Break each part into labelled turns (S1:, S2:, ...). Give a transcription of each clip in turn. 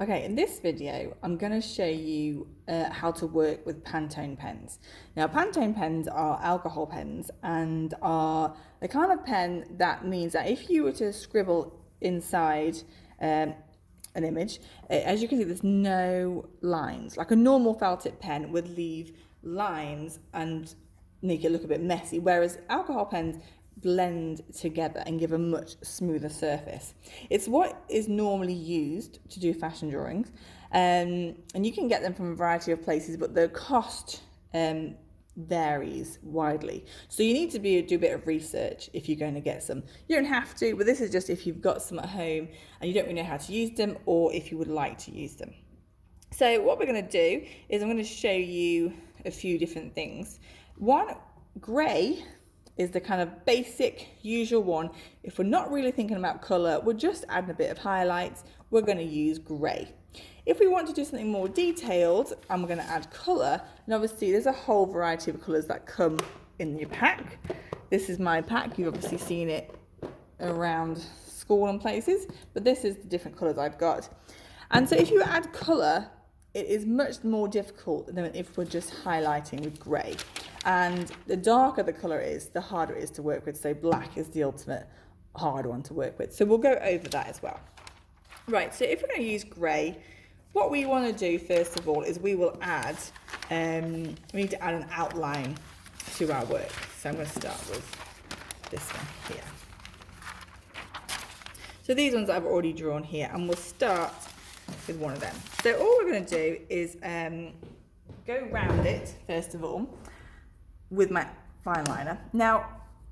S1: Okay, in this video, I'm going to show you how to work with Pantone pens. Now, Pantone pens are alcohol pens and are the kind of pen that means that if you were to scribble inside an image, as you can see, there's no lines. Like a normal felt tip pen would leave lines and make it look a bit messy, whereas alcohol pens blend together and give a much smoother surface. It's what is normally used to do fashion drawings, and you can get them from a variety of places, but the cost varies widely. So you need to do a bit of research if you're going to get some. You don't have to, but this is just if you've got some at home and you don't really know how to use them, or if you would like to use them. So what we're going to do is I'm going to show you a few different things. One, grey is the kind of basic, usual one. If we're not really thinking about colour, we're just adding a bit of highlights, we're going to use grey. If we want to do something more detailed, and we're going to add colour, and obviously there's a whole variety of colours that come in your pack. This is my pack, you've obviously seen it around school and places, but this is the different colours I've got. And so if you add colour, it is much more difficult than if we're just highlighting with grey. And the darker the colour is, the harder it is to work with. So black is the ultimate hard one to work with. So we'll go over that as well. Right, so if we're going to use grey, what we want to do first of all is we will add, we need to add an outline to our work. So I'm going to start with this one here. So these ones I've already drawn here, and we'll start with one of them. So all we're going to do is go round it first of all with my fine liner. Now,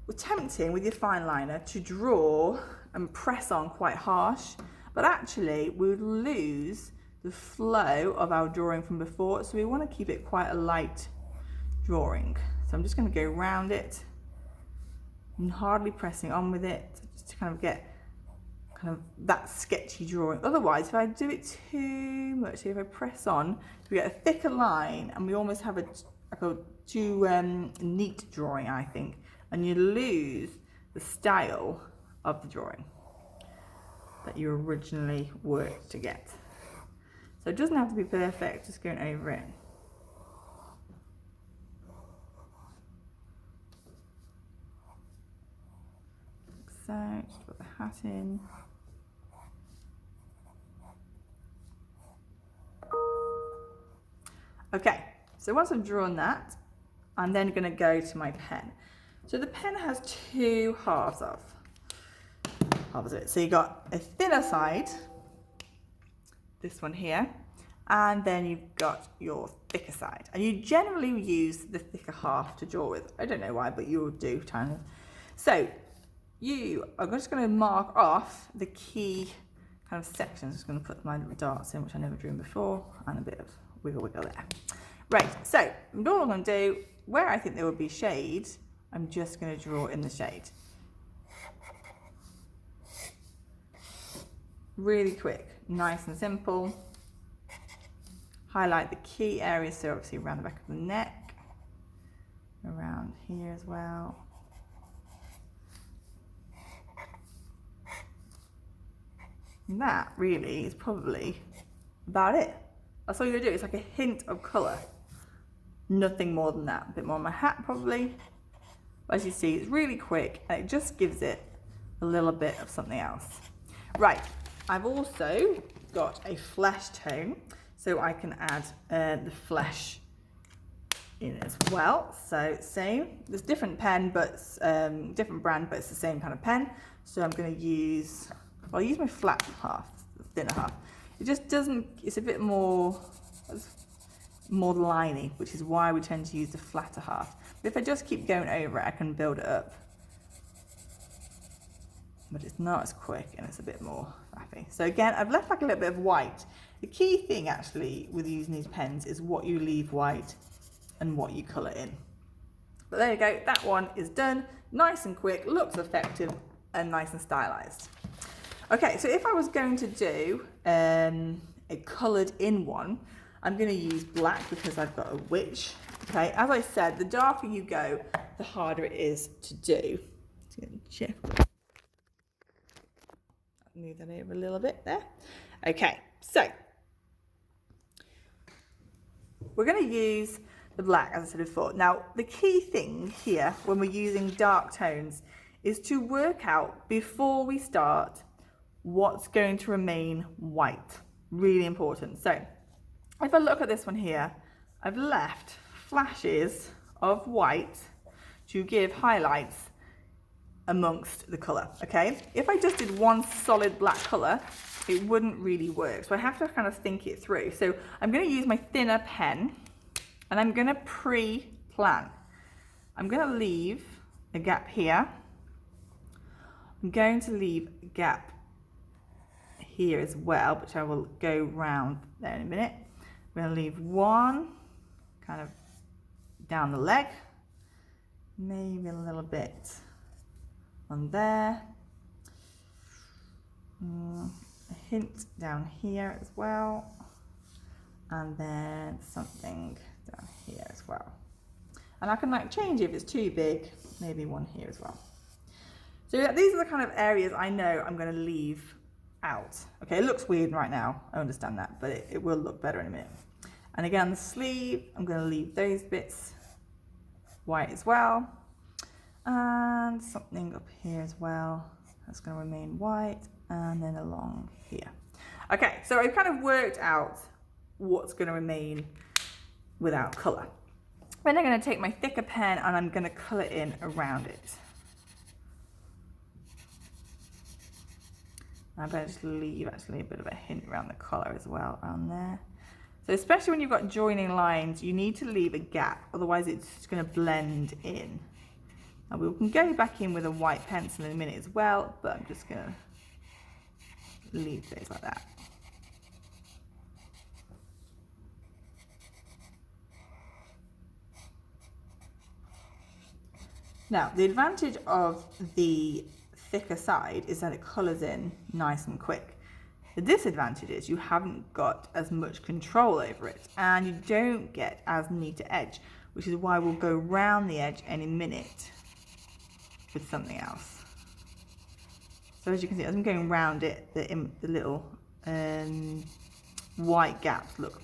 S1: we're tempting with your fine liner to draw and press on quite harsh, but actually we would lose the flow of our drawing from before, so we want to keep it quite a light drawing. So I'm just going to go round it and hardly pressing on with it, just to kind of get kind of that sketchy drawing. Otherwise, if I do it too much, if I press on, we get a thicker line and we almost have a too neat drawing, I think, and you lose the style of the drawing that you originally worked to get. So it doesn't have to be perfect, just going over it. Like so, just put the hat in. Okay, so once I've drawn that, I'm then going to go to my pen. So the pen has two halves of it. So you got a thinner side, this one here, and then you've got your thicker side. And you generally use the thicker half to draw with. I don't know why, but you will do kind of. So you are just going to mark off the key kind of sections. I'm just going to put my darts in, which I never drew before, and a bit of wiggle there. Right, so all I'm going to do, where I think there would be shade, I'm just going to draw in the shade. Really quick, nice and simple. Highlight the key areas, so obviously around the back of the neck, around here as well. And that really is probably about it. That's all you're gonna do. It's like a hint of colour. Nothing more than that. A bit more on my hat probably. But as you see, it's really quick and it just gives it a little bit of something else. Right, I've also got a flesh tone, so I can add the flesh in as well. So same, there's different pen, but different brand, but it's the same kind of pen. So I'm gonna use, I'll use my flat half, the thinner half. It just doesn't, it's a bit more liney, which is why we tend to use the flatter half. But if I just keep going over it, I can build it up. But it's not as quick and it's a bit more faffy. So again, I've left like a little bit of white. The key thing actually with using these pens is what you leave white and what you colour in. But there you go, that one is done. Nice and quick, looks effective and nice and stylised. Okay, so if I was going to do a coloured in one, I'm going to use black because I've got a witch. Okay, as I said, the darker you go, the harder it is to do. Check. Move that over a little bit there. Okay, so we're going to use the black, as I said before. Now, the key thing here when we're using dark tones is to work out before we start what's going to remain white. Really important. So if I look at this one here, I've left flashes of white to give highlights amongst the colour, okay? If I just did one solid black colour, it wouldn't really work. So I have to kind of think it through. So I'm going to use my thinner pen and I'm going to pre-plan. I'm going to leave a gap here. I'm going to leave a gap here as well, which I will go round there in a minute. I'm going to leave one kind of down the leg, maybe a little bit on there, a hint down here as well, and then something down here as well. And I can like change if it's too big, maybe one here as well. So these are the kind of areas I know I'm going to leave out. Okay, it looks weird right now, I understand that, but it will look better in a minute. And again, the sleeve, I'm going to leave those bits white as well. And something up here as well, that's going to remain white, and then along here. Okay, so I've kind of worked out what's going to remain without colour. Then I'm going to take my thicker pen and I'm going to colour in around it. I'm going to just leave actually a bit of a hint around the collar as well on there. So especially when you've got joining lines, you need to leave a gap, otherwise it's going to blend in. And we can go back in with a white pencil in a minute as well, but I'm just going to leave those like that. Now, the advantage of the thicker side is that it colours in nice and quick. The disadvantage is you haven't got as much control over it and you don't get as neat an edge, which is why we'll go round the edge any minute with something else. So as you can see, as I'm going round it, the little white gaps look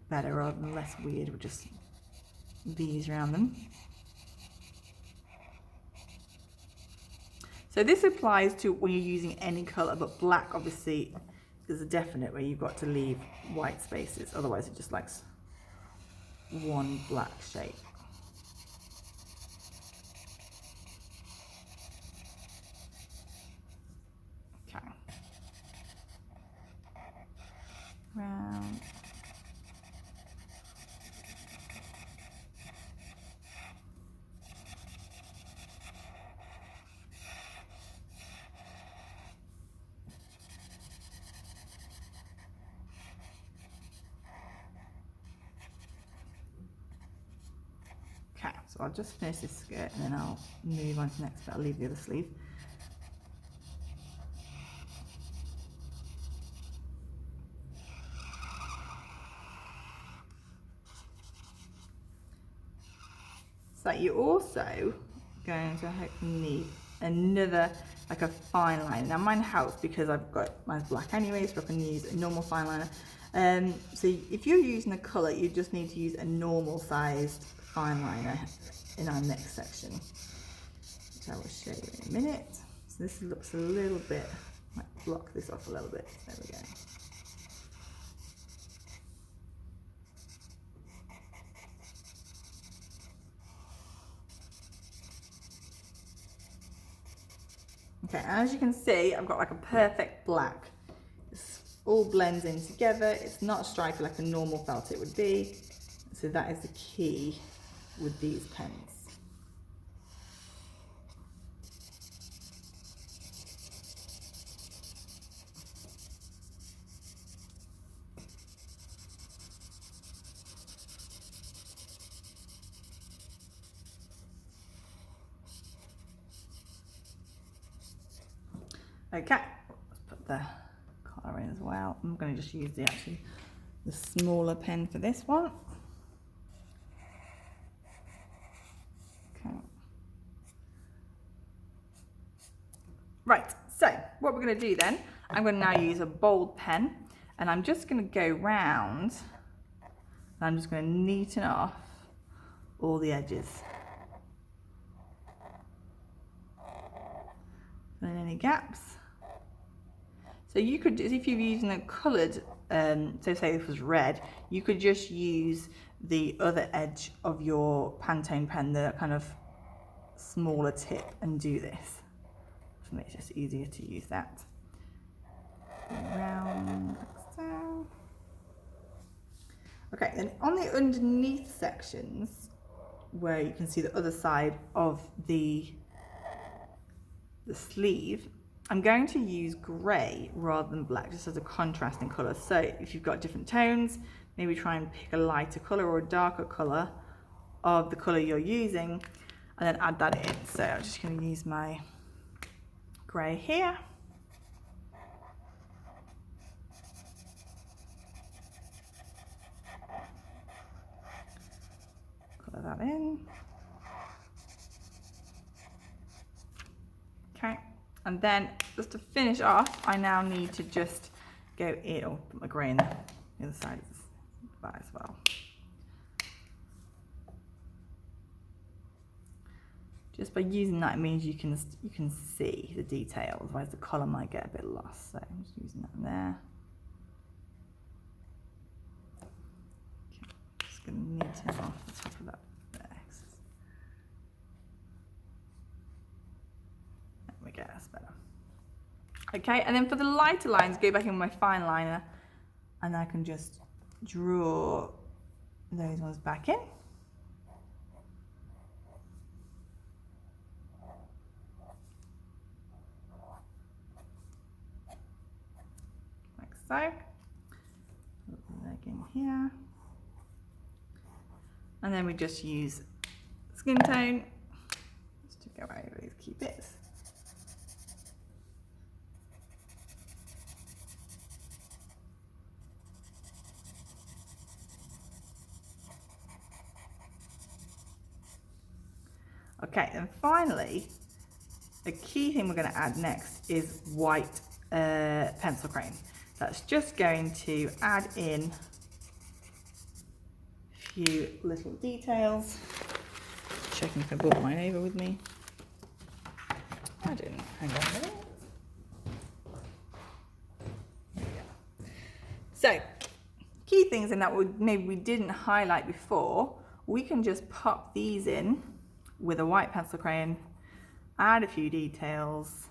S1: better rather than less weird with just these around them. So this applies to when you're using any colour, but black obviously is a definite where you've got to leave white spaces, otherwise it just likes one black shape. Okay. Round. Okay, so I'll just finish this skirt and then I'll move on to the next bit. I'll leave the other sleeve. So you're also going to hopefully need another, like a fine line. Now mine helps because I've got mine's black anyway, so I can use a normal fine liner. So if you're using a colour, you just need to use a normal sized fine liner in our next section, which I will show you in a minute. So this looks a little bit, might block this off a little bit. There we go. Okay, and as you can see, I've got like a perfect black. This all blends in together. It's not stripy like a normal felt it would be. So that is the key with these pens. Okay, let's put the collar in as well. I'm going to just use the smaller pen for this one. Okay. Right, so what we're going to do then, I'm going to now use a bold pen and I'm just going to go round And I'm just going to neaten off all the edges. Fill in any gaps. So you could, if you're using a coloured, so say this was red, you could just use the other edge of your Pantone pen, the kind of smaller tip, and do this. For me, it's just easier to use that. Round, down. Okay, then on the underneath sections, where you can see the other side of the sleeve, I'm going to use grey rather than black, just as a contrasting colour. So if you've got different tones, maybe try and pick a lighter colour or a darker colour of the colour you're using, and then add that in. So I'm just going to use my grey here. Colour that in. Okay, and then just to finish off, I now need to just go in, or put my grey in the other side of that as well. Just by using that, it means you can see the detail, otherwise the colour might get a bit lost. So I'm just using that in there. Okay, just going to neaten off the top of that there. There we go, that's better. Okay, and then for the lighter lines, go back in with my fine liner, and I can just draw those ones back in. So, put the leg in here, and then we just use skin tone just to go over these key bits. Okay, and finally, the key thing we're going to add next is white pencil crayon. That's just going to add in a few little details. Checking if I brought mine over with me. I didn't. Hang on a minute. There we go. So, key things in that maybe we didn't highlight before. We can just pop these in with a white pencil crayon, add a few details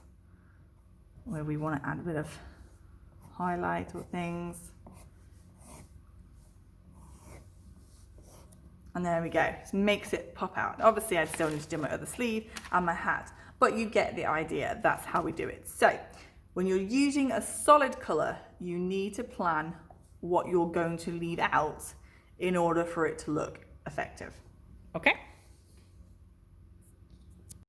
S1: where we want to add a bit of highlight or things, and there we go. It makes it pop out. Obviously I still need to do my other sleeve and my hat, but you get the idea. That's how we do it. So when you're using a solid colour, you need to plan what you're going to leave out in order for it to look effective. Okay?